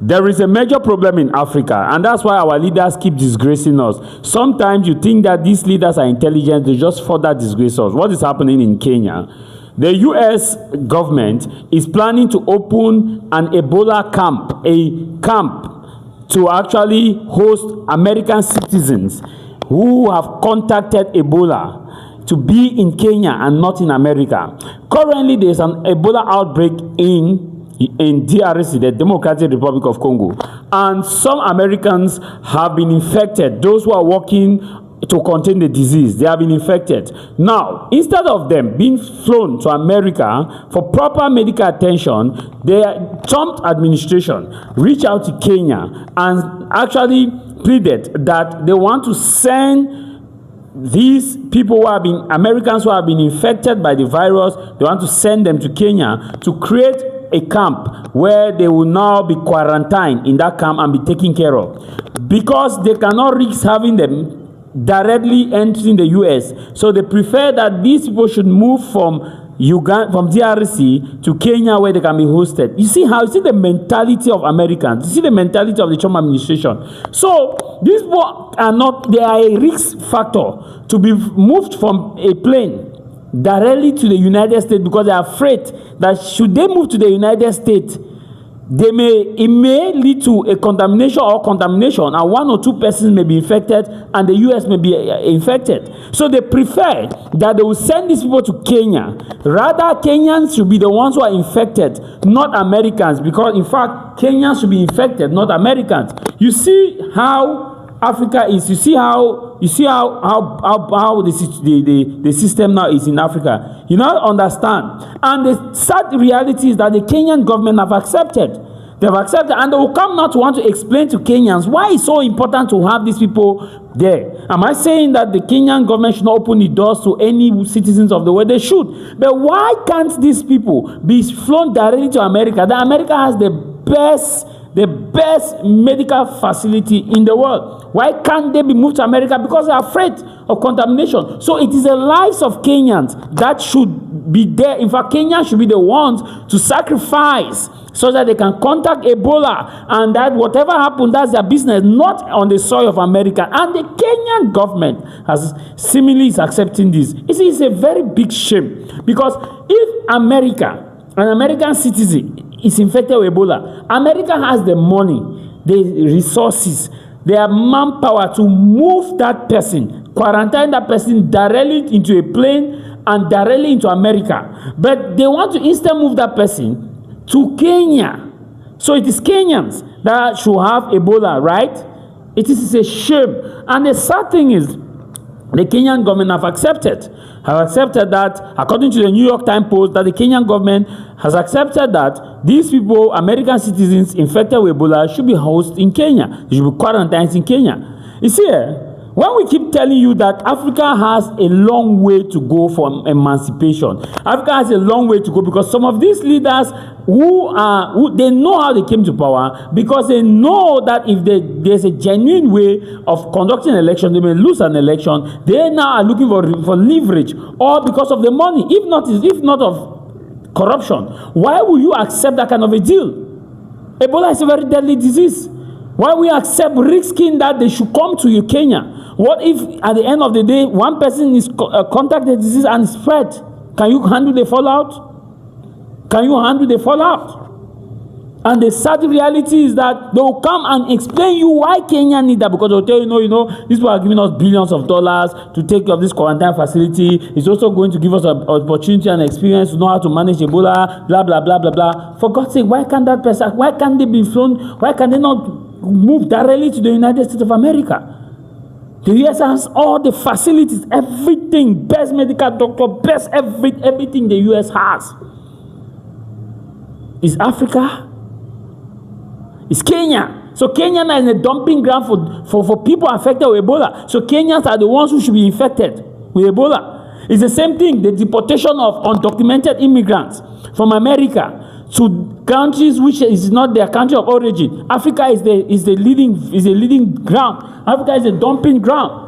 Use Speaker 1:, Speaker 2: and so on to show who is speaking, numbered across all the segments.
Speaker 1: There is a major problem in Africa, and that's why our leaders keep disgracing us. Sometimes you think that these leaders are intelligent, they just further disgrace us. What is happening in Kenya? The US government is planning to open an Ebola camp, a camp to actually host American citizens who have contacted Ebola to be in Kenya and not in America. Currently, there is an Ebola outbreak in DRC, the Democratic Republic of Congo, and some Americans have been infected. Those who are working to contain the disease, they have been infected. Now, instead of them being flown to America for proper medical attention, the Trump administration reached out to Kenya and actually pleaded that they want to send these people who have been, Americans who have been infected by the virus, they want to send them to Kenya to create a camp where they will now be quarantined in that camp and be taken care of, because they cannot risk having them directly entering the US. So they prefer that these people should move from Uganda, from DRC to Kenya, where they can be hosted. You see the mentality of Americans, you see the mentality of the Trump administration. So these people are not, they are a risk factor to be moved from a plane directly to the United States, because they are afraid that should they move to the United States, it may lead to a contamination, and one or two persons may be infected and the US may be infected. So they prefer that they will send these people to Kenya. Rather, Kenyans should be the ones who are infected, not Americans, because in fact Kenyans should be infected, not Americans. You see how Africa is, you see how the system now is in Africa. You now understand. And the sad reality is that the Kenyan government have accepted. They have accepted, and they will come now to want to explain to Kenyans why it's so important to have these people there. Am I saying that the Kenyan government should not open the doors to any citizens of the world? They should. But why can't these people be flown directly to America? That America has the best medical facility in the world. Why can't they be moved to America? Because they're afraid of contamination. So it is the lives of Kenyans that should be there. In fact, Kenyans should be the ones to sacrifice so that they can contact Ebola, and that whatever happens, that's their business, not on the soil of America. And the Kenyan government has seemingly is accepting this. It's a very big shame, because if America, an American citizen, is infected with Ebola, America has the money, the resources, their manpower to move that person, quarantine that person directly into a plane and directly into America. But they want to instead move that person to Kenya. So it is Kenyans that should have Ebola, right? It is a shame. And the sad thing is, the Kenyan government have accepted that, according to the New York Times Post, that the Kenyan government has accepted that these people, American citizens infected with Ebola, should be hosted in Kenya. They should be quarantined in Kenya. You see, when we keep telling you that Africa has a long way to go for emancipation, Africa has a long way to go, because some of these leaders who they know how they came to power, because they know that if there's a genuine way of conducting an election, they may lose an election. They now are looking for leverage, or because of the money, if not of corruption. Why will you accept that kind of a deal? Ebola is a very deadly disease. Why will you accept risking that they should come to Kenya? What if at the end of the day one person is contacted disease and spread? Can you handle the fallout? And the sad reality is that they will come and explain you why Kenya need that, because they'll tell you, these people are giving us billions of dollars to take care of this quarantine facility. It's also going to give us an opportunity and experience to know how to manage Ebola, blah, blah, blah, blah, blah. For God's sake, why can't they be flown? Why can they not move directly to the United States of America? The US has all the facilities, everything, best medical doctor, best everything the US has. Is Africa? Is Kenya? So Kenya is a dumping ground for people affected with Ebola. So Kenyans are the ones who should be infected with Ebola. It's the same thing, the deportation of undocumented immigrants from America to countries which is not their country of origin. Africa is the leading ground. Africa is a dumping ground.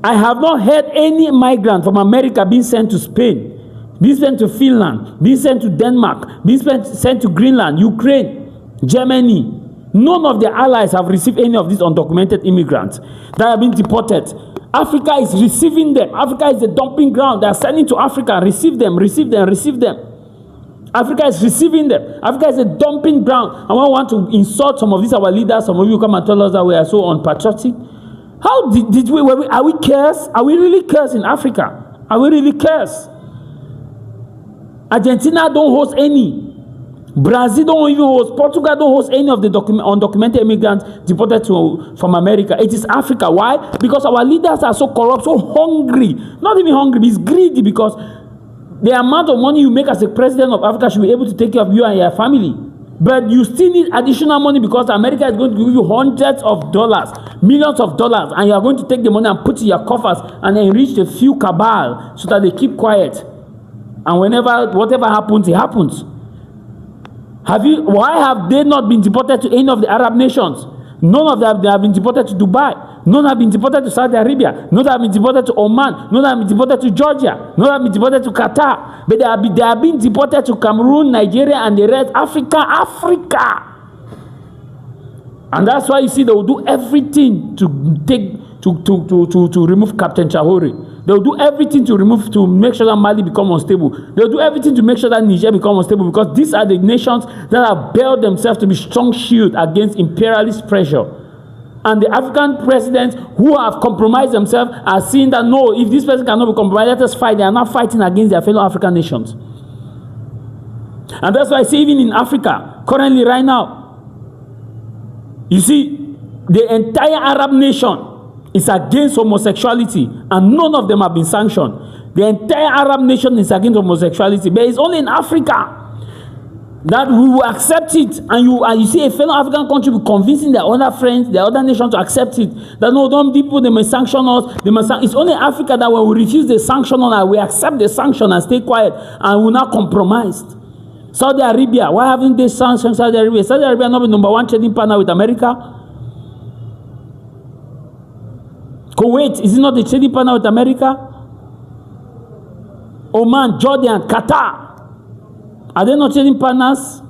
Speaker 1: I have not heard any migrant from America being sent to Spain, being sent to Finland, being sent to Denmark, being sent to Greenland, Ukraine, Germany, None of their allies have received any of these undocumented immigrants that have been deported. Africa is receiving them. Africa is a dumping ground. They are sending to Africa. Receive them, receive them, receive them. Africa is receiving them. Africa is a dumping ground. And I want to insult some of these our leaders. Some of you come and tell us that we are so unpatriotic. How did we are we cursed? Are we really cursed in Africa? Are we really cursed? Argentina don't host any. Brazil don't even host. Portugal don't host any of the undocumented immigrants deported from America. It is Africa. Why? Because our leaders are so corrupt, so hungry. Not even hungry, it's greedy, because the amount of money you make as a president of Africa should be able to take care of you and your family. But you still need additional money because America is going to give you hundreds of dollars, millions of dollars, and you are going to take the money and put it in your coffers and enrich a few cabal so that they keep quiet. And whatever happens, it happens. Why have they not been deported to any of the Arab nations? None of them have been deported to Dubai. None have been deported to Saudi Arabia. None have been deported to Oman. None have been deported to Georgia. None have been deported to Qatar. But they have been deported to Cameroon, Nigeria, and the rest. Africa. And that's why you see they will do everything to remove Captain Traore. They will do everything to make sure that Mali become unstable. They will do everything to make sure that Niger become unstable, because these are the nations that have built themselves to be strong shield against imperialist pressure. And the African presidents who have compromised themselves are seeing that no, if this person cannot be compromised, let us fight. They are not fighting against their fellow African nations. And that's why I say even in Africa, currently right now, you see, the entire Arab nation is against homosexuality, and none of them have been sanctioned. The entire Arab nation is against homosexuality, but it's only in Africa that we will accept it. And you see a fellow African country will convincing their other friends, their other nations to accept it. That no, don't people, they may sanction us. It's only Africa that when we refuse the sanction on us, we accept the sanction and stay quiet and will not compromise. Saudi Arabia, why haven't they sanctioned Saudi Arabia? Saudi Arabia not the number one trading partner with America? Kuwait, is it not the trading partner with America? Oman, Jordan, Qatar, are they not trading partners?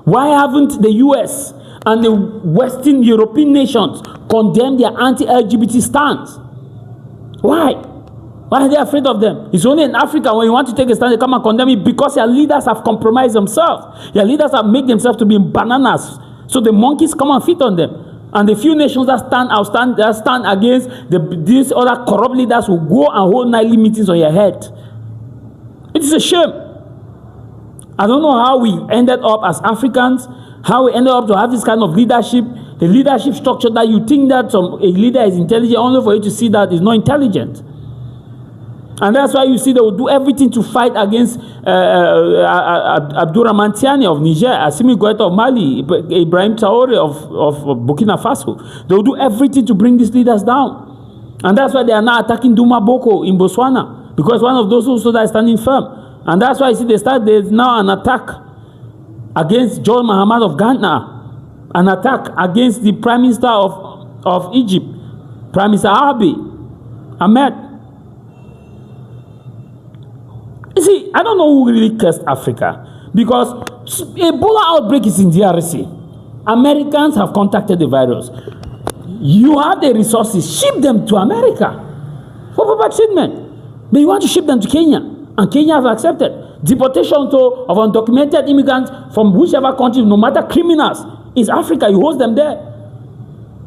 Speaker 1: Why haven't the US and the Western European nations condemned their anti-LGBT stance? Why? Why are they afraid of them? It's only in Africa when you want to take a stand, they come and condemn it because your leaders have compromised themselves. Your leaders have made themselves to be bananas. So the monkeys come and feed on them. And the few nations that stand against these other corrupt leaders will go and hold nightly meetings on your head. It is a shame. I don't know how we ended up as Africans, how we ended up to have this kind of leadership, the leadership structure that you think that a leader is intelligent, only for you to see that is not intelligent. And that's why you see they will do everything to fight against Abdurrahman Tiani of Niger, Assimi Goïta of Mali, Ibrahim Traoré of Burkina Faso. They will do everything to bring these leaders down. And that's why they are now attacking Duma Boko in Botswana, because one of those also that is standing firm. And that's why you see there's now an attack against John Mahama of Ghana, an attack against the Prime Minister of Egypt, Prime Minister Abiy Ahmed. You see, I don't know who really cursed Africa, because Ebola outbreak is in DRC. Americans have contacted the virus. You have the resources, ship them to America for proper treatment. But you want to ship them to Kenya, and Kenya has accepted. Deportation of undocumented immigrants from whichever country, no matter criminals, is Africa. You host them there.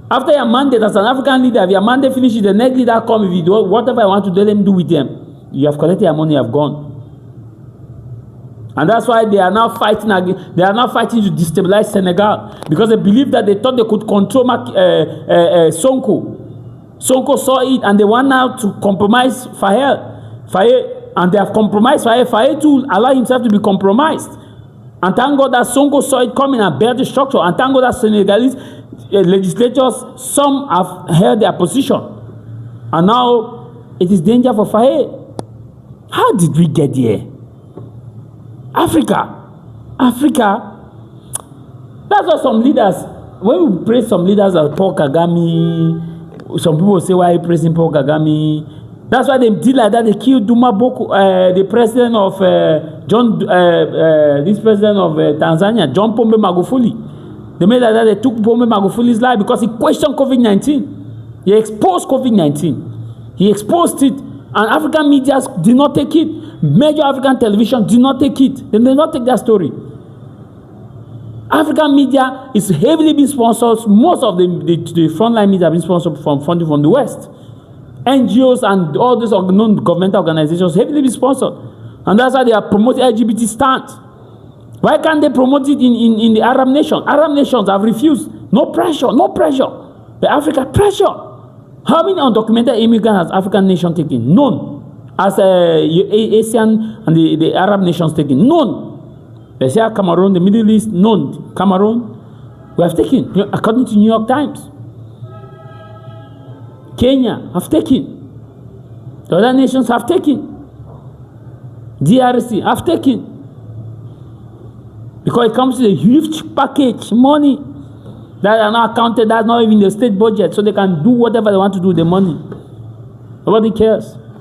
Speaker 1: After your mandate as an African leader, if your mandate finishes, the next leader comes, if you do whatever I want to let them do with them, you have collected your money, you have gone. And that's why they are now fighting again. They are now fighting to destabilize Senegal, because they believe that they thought they could control Sonko. Sonko saw it, and they want now to compromise Faye, and they have compromised Faye. Faye to allow himself to be compromised. And thank God that Sonko saw it coming and bear the structure. And thank God that Senegalese legislators, some have held their position. And now it is danger for Faye. How did we get here? Africa. That's why some leaders, when we praise some leaders like Paul Kagame, some people say, why are you praising Paul Kagame? That's why they did like that. They killed Duma Boko, the president of Tanzania, John Pombe Magufuli. They made that they took Bome Magufuli's life because he questioned COVID-19. He exposed COVID-19. He exposed it, and African media did not take it. Major African television did not take it. They did not take that story. African media is heavily being sponsored. Most of the frontline media have been sponsored from funding from the West. NGOs and all these non-governmental organizations heavily be sponsored. And that's why they are promoting LGBT stance. Why can't they promote it in the Arab nations? Arab nations have refused. No pressure, no pressure. But Africa, pressure. How many undocumented immigrants has African nation taken? None. As Asian and the Arab nations taken? None. They say Cameroon, the Middle East, none. Cameroon, we have taken, according to New York Times. Kenya have taken. The other nations have taken. DRC have taken. Because it comes to a huge package, money that are not counted, that's not even the state budget, so they can do whatever they want to do with the money. Nobody cares.